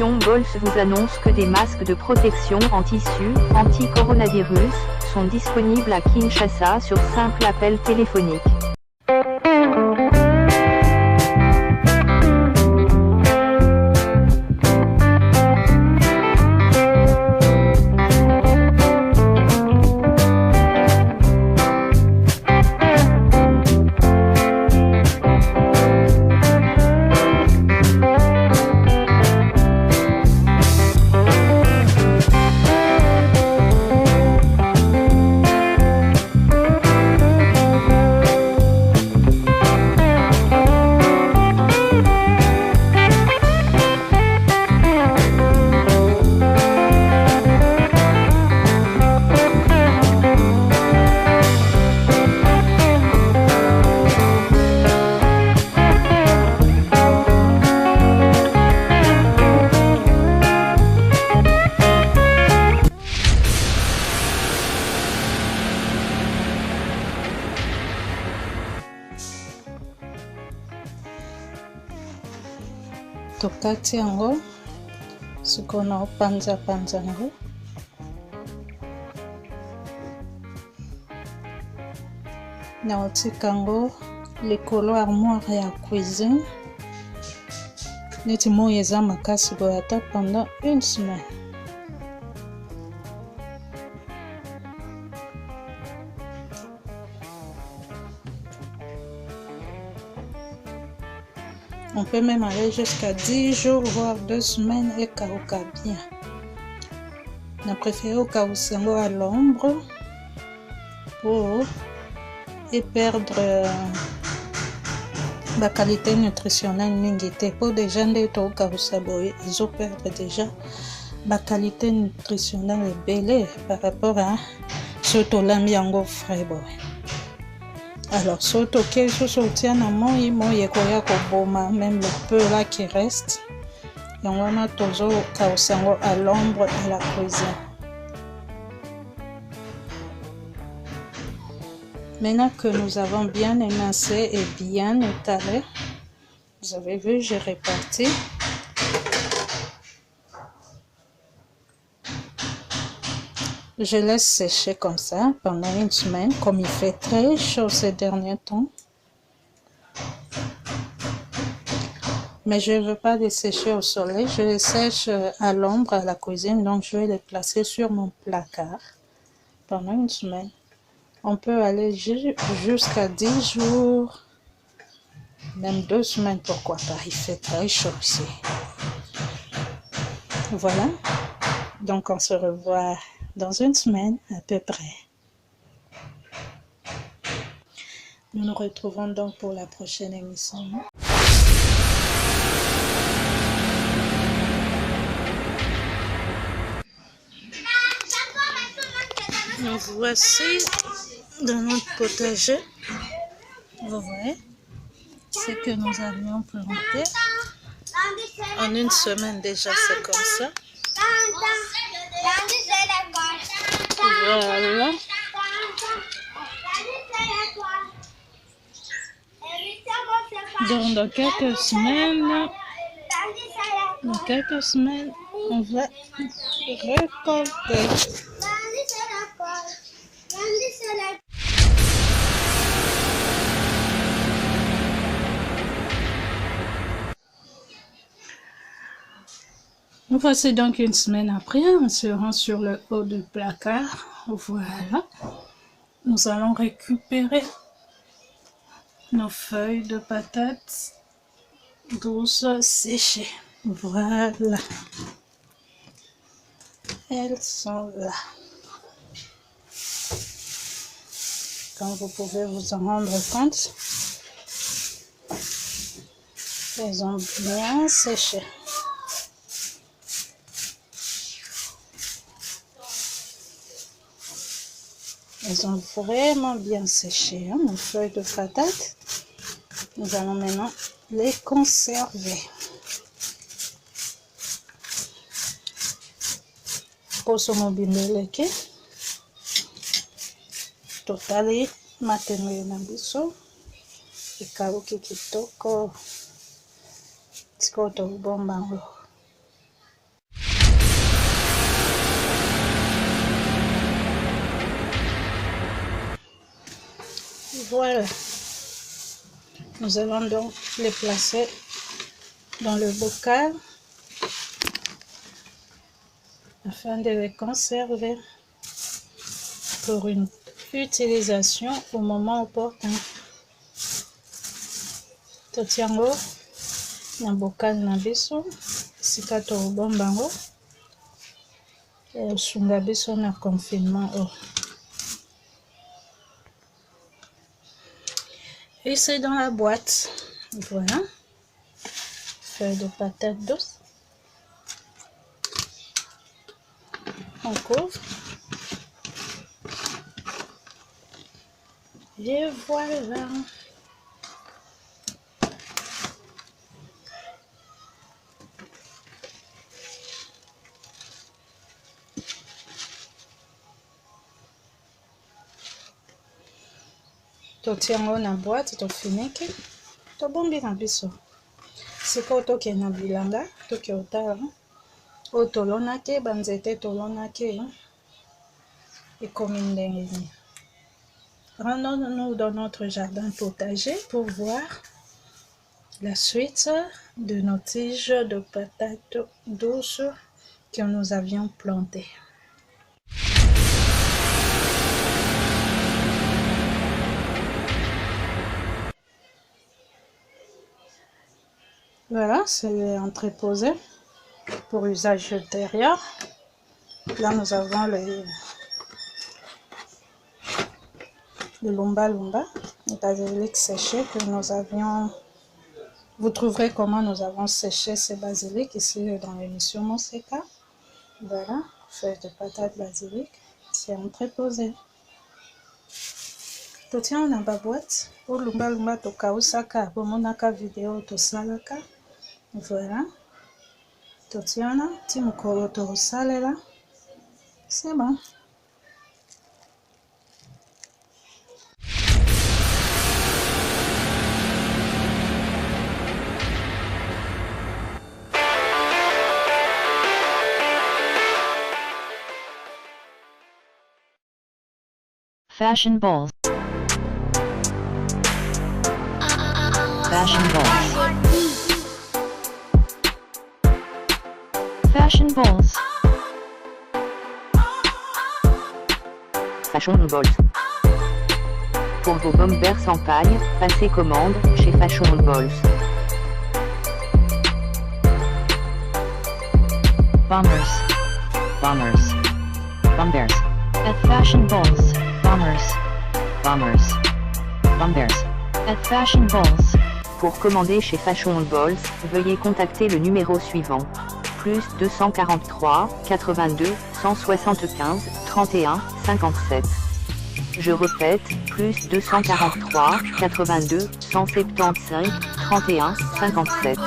Fondation Bols vous annonce que des masques de protection en tissu, anti-coronavirus, sont disponibles à Kinshasa sur simple appel téléphonique. Tokati yango sikoyo na panza yango na otika yango likolo armoire ya cuisine neti moi eza makasi boye ata pendant une semaine. On peut même aller jusqu'à 10 jours, voire 2 semaines et kauka bien. On a préféré au kausango à l'ombre pour perdre la qualité nutritionnelle n'ingité. Pour des gens de au kausaboy, ils ont perdu déjà la qualité nutritionnelle belle par rapport à surtout l'ambiango frais boy. Alors, surtout que je soutiens à moi, il y a même le peu là qui reste. Et on va mettre toujours à l'ombre à la cuisine. Maintenant que nous avons bien émincé et bien étalé, vous avez vu, j'ai réparti. Je laisse sécher comme ça pendant une semaine, comme il fait très chaud ces derniers temps. Mais je ne veux pas les sécher au soleil, je les sèche à l'ombre à la cuisine, donc je vais les placer sur mon placard pendant une semaine. On peut aller jusqu'à 10 jours, même 2 semaines, pourquoi pas, il fait très chaud ici. Voilà, donc on se revoit dans une semaine à peu près. Nous nous retrouvons donc pour la prochaine émission. Nous voici dans notre potager. Vous voyez ce que nous avions planté. En une semaine déjà, c'est comme ça. Voilà. Donc dans quelques semaines, on va récolter. Nous voici donc une semaine après, on se rend sur le haut du placard. Voilà. Nous allons récupérer nos feuilles de patates douces séchées. Voilà. Elles sont là. Comme vous pouvez vous en rendre compte, elles ont bien séché. Elles ont vraiment bien séché, hein, nos feuilles de patates. Nous allons maintenant les conserver. Poso mobileleke. Totali mateno na biso. Ekauki kitoko. Sikoyo tobomba ngo. Voilà. Nous allons donc les placer dans le bocal afin de les conserver pour une utilisation au moment opportun. Totiango na bocal na biso sika tobomba ngo sunga biso na confinement. Et c'est dans la boîte. Voilà. Feuille de patate douce. On couvre. Et voilà. Totiango na boîte, tofiniki, tobombi na biso. Siko toke na bilanga, toke otala, o tolonaki, banzete tolonaki, ekomi ndenge nini. Rendons-nous dans notre jardin potager pour voir la suite de nos tiges de patates douces que nous avions plantées. Voilà, c'est entreposé pour usage ultérieur. Là, nous avons le lumba, le basilic séché que nous avions. Vous trouverez comment nous avons séché ces basilic ici dans l'émission Monseka. Voilà, feuille de patate basilic, c'est entreposé. Totiens na ba boîte pour lumba tokausaka bomonaka vidéo tosalaka. Voilà. Totiana, timukolo tosalela. C'est bon. Fashion balls. Fashion balls. Fashion balls. Fashion balls. Pour vos bombers sans paille, passez commande chez Fashion balls. Bombers. Bombers. Bombers. At Fashion balls. Bombers. Bombers. Bombers. At Fashion balls. Pour commander chez Fashion balls, veuillez contacter le numéro suivant. Plus 243 82 175 31 57. Je répète, plus 243 82 175 31 57.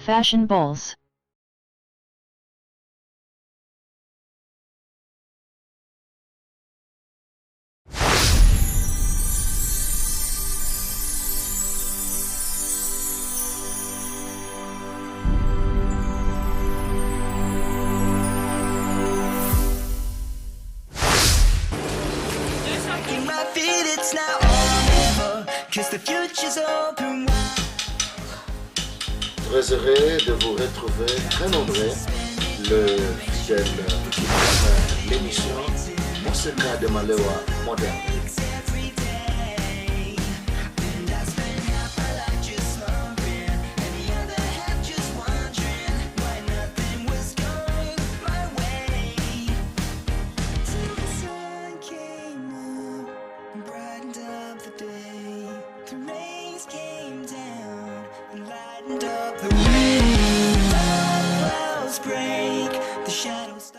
Fashion balls. In my feet, it's now or never, 'cause the future's open wide. Très heureux de vous retrouver, très nombreux, le fidèle qui prépare l'émission Monseka de Malewa moderne. break, the shadows start.